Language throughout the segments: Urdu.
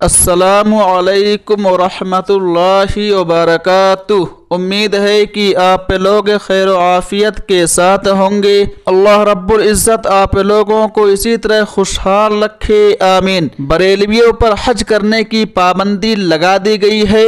السلام علیکم ورحمۃ اللہ وبرکاتہ۔ امید ہے کہ آپ لوگ خیر و عافیت کے ساتھ ہوں گے۔ اللہ رب العزت آپ لوگوں کو اسی طرح خوشحال رکھے، آمین۔ بریلویوں پر حج کرنے کی پابندی لگا دی گئی ہے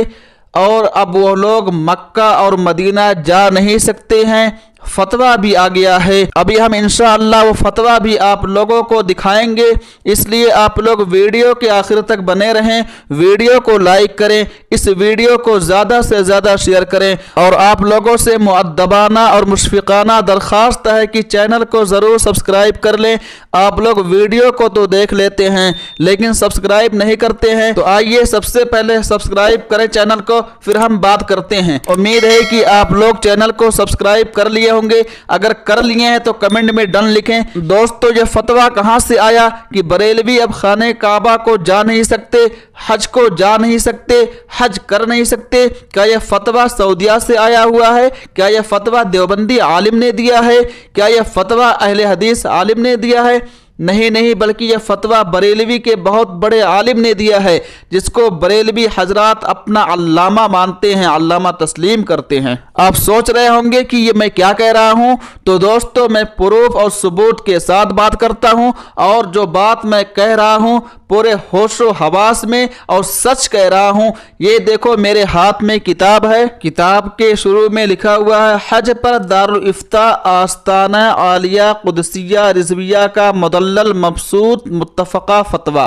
اور اب وہ لوگ مکہ اور مدینہ جا نہیں سکتے ہیں۔ فتویٰ بھی آ گیا ہے۔ ابھی ہم انشاءاللہ وہ فتویٰ بھی آپ لوگوں کو دکھائیں گے، اس لیے آپ لوگ ویڈیو کے آخر تک بنے رہیں، ویڈیو کو لائک کریں، اس ویڈیو کو زیادہ سے زیادہ شیئر کریں، اور آپ لوگوں سے مؤدبانہ اور مشفقانہ درخواست ہے کہ چینل کو ضرور سبسکرائب کر لیں۔ آپ لوگ ویڈیو کو تو دیکھ لیتے ہیں لیکن سبسکرائب نہیں کرتے ہیں، تو آئیے سب سے پہلے سبسکرائب کریں چینل کو، پھر ہم بات کرتے ہیں۔ امید ہے کہ آپ لوگ چینل کو سبسکرائب کر لیے ہوں گے، اگر کر لیے ہیں تو کمنٹ میں ڈن لکھیں۔ دوستو، یہ فتویٰ کہاں سے آیا کہ بریلوی اب خانہ کعبہ کو جا نہیں سکتے، حج کو جا نہیں سکتے، حج کر نہیں سکتے؟ کیا یہ فتویٰ سعودیہ سے آیا ہوا ہے؟ کیا یہ فتویٰ دیوبندی عالم نے دیا ہے؟ کیا یہ فتویٰ اہل حدیث عالم نے دیا ہے؟ نہیں، بلکہ یہ فتویٰ بریلوی کے بہت بڑے عالم نے دیا ہے، جس کو بریلوی حضرات اپنا علامہ مانتے ہیں، علامہ تسلیم کرتے ہیں۔ آپ سوچ رہے ہوں گے کہ یہ میں کیا کہہ رہا ہوں، تو دوستو میں پروف اور ثبوت کے ساتھ بات کرتا ہوں، اور جو بات میں کہہ رہا ہوں پورے ہوش و حواس میں اور سچ کہہ رہا ہوں۔ یہ دیکھو میرے ہاتھ میں کتاب ہے، کتاب کے شروع میں لکھا ہوا ہے حج پر دارالافتاء آستانہ عالیہ قدسیہ رضویہ کا مدلل مبسوط متفقہ فتویٰ،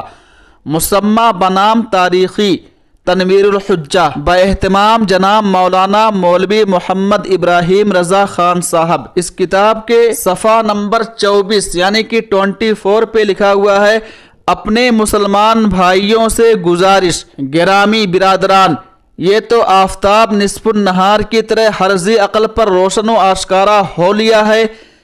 مسمى بنام تاریخی تنویر الحجہ، باہتمام جناب مولانا مولوی محمد ابراہیم رضا خان صاحب۔ اس کتاب کے صفحہ نمبر 24 یعنی کہ 24 پہ لکھا ہوا ہے، اپنے مسلمان بھائیوں سے گزارش، گرامی برادران، یہ تو آفتاب نصف النہار کی طرح عرضی عقل پر روشن و آشکارا ہو لیا ہے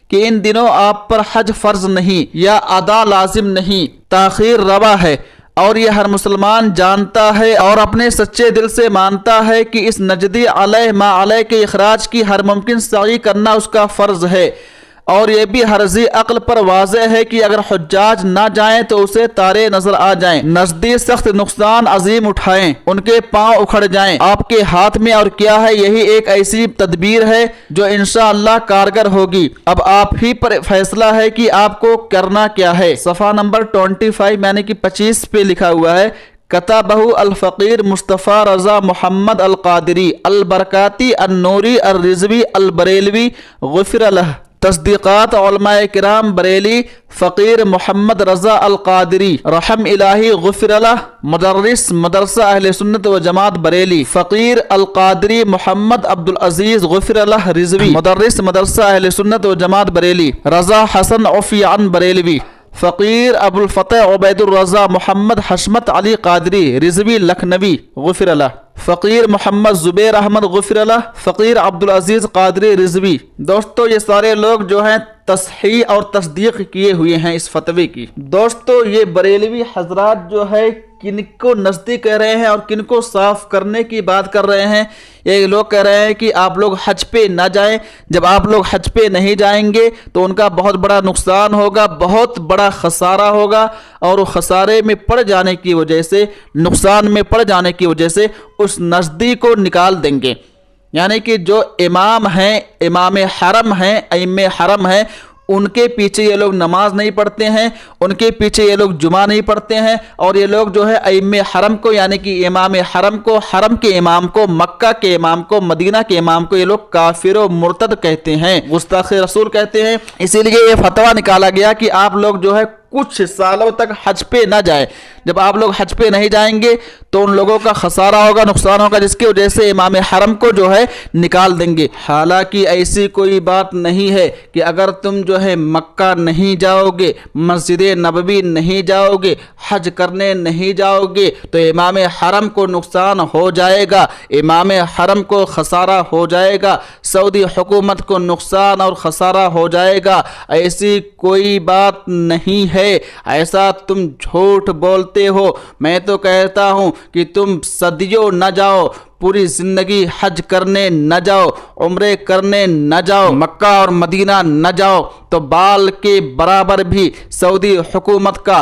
کہ ان دنوں آپ پر حج فرض نہیں یا ادا لازم نہیں، تاخیر روا ہے، اور یہ ہر مسلمان جانتا ہے اور اپنے سچے دل سے مانتا ہے کہ اس نجدی علیہ ما علیہ کے اخراج کی ہر ممکن سعی کرنا اس کا فرض ہے، اور یہ بھی عرضی عقل پر واضح ہے کہ اگر حجاج نہ جائیں تو اسے تارے نظر آ جائیں، نزدیک سخت نقصان عظیم اٹھائیں، ان کے پاؤں اکھڑ جائیں۔ آپ کے ہاتھ میں اور کیا ہے، یہی ایک ایسی تدبیر ہے جو انشاءاللہ کارگر ہوگی۔ اب آپ ہی پر فیصلہ ہے کہ آپ کو کرنا کیا ہے۔ صفحہ نمبر 25 یعنی کہ 25 پہ لکھا ہوا ہے، کتبہ الفقیر مصطفیٰ رضا محمد القادری البرکاتی النوری الرضوی البریلوی غفر لہ، تصدیقات علماء کرام بریلی، فقیر محمد رضا القادری رحم الہی غفر لہ، مدرس مدرسہ اہل سنت و جماعت بریلی، فقیر القادری محمد عبدالعزیز غفر لہ رضوی، مدرس مدرسہ اہل سنت و جماعت بریلی، رضا حسن عفیان بریلوی، فقیر ابو الفتح عبید الرضا محمد حشمت علی قادری رضوی لکھنوی غفر لہ، فقیر محمد زبیر احمد غفر لہ، فقیر عبدالعزیز قادری رضوی۔ دوستو، یہ سارے لوگ جو ہیں تصحیح اور تصدیق کیے ہوئے ہیں اس فتوی کی۔ دوستو، یہ بریلوی حضرات جو ہے کن کو نزدیک کہہ رہے ہیں اور کن کو صاف کرنے کی بات کر رہے ہیں۔ یہ لوگ کہہ رہے ہیں کہ آپ لوگ حج پہ نہ جائیں، جب آپ لوگ حج پہ نہیں جائیں گے تو ان کا بہت بڑا نقصان ہوگا، بہت بڑا خسارہ ہوگا، اور وہ خسارے میں پڑ جانے کی وجہ سے، نقصان میں پڑ جانے کی وجہ سے اس نزدیک کو نکال دیں گے۔ یعنی کہ جو امام ہیں، امام حرم ہیں، ائمہ حرم ہیں، ان کے پیچھے یہ لوگ نماز نہیں پڑھتے ہیں، ان کے پیچھے یہ لوگ جمعہ نہیں پڑھتے ہیں، اور یہ لوگ جو ہے ائمہ حرم کو یعنی کہ امام حرم کو، حرم کے امام کو، مکہ کے امام کو، مدینہ کے امام کو یہ لوگ کافر و مرتد کہتے ہیں، گستاخ رسول کہتے ہیں۔ اسی لیے یہ فتویٰ نکالا گیا کہ آپ لوگ جو ہے کچھ سالوں تک حج پہ نہ جائیں۔ جب آپ لوگ حج پہ نہیں جائیں گے تو ان لوگوں کا خسارہ ہوگا، نقصان ہوگا، جس کی وجہ سے امام حرم کو جو ہے نکال دیں گے۔ حالانکہ ایسی کوئی بات نہیں ہے کہ اگر تم جو ہے مکہ نہیں جاؤ گے، مسجد نبوی نہیں جاؤ گے، حج کرنے نہیں جاؤ گے تو امام حرم کو نقصان ہو جائے گا، امام حرم کو خسارہ ہو جائے گا، سعودی حکومت کو نقصان اور خسارہ ہو جائے گا۔ ایسی کوئی بات نہیں ہے، ایسا تم جھوٹ بولتے ہو۔ میں تو کہتا ہوں کہ تم صدیوں نہ جاؤ، پوری زندگی حج کرنے نہ جاؤ، عمرے کرنے نہ جاؤ، مکہ اور مدینہ نہ جاؤ تو بال کے برابر بھی سعودی حکومت کا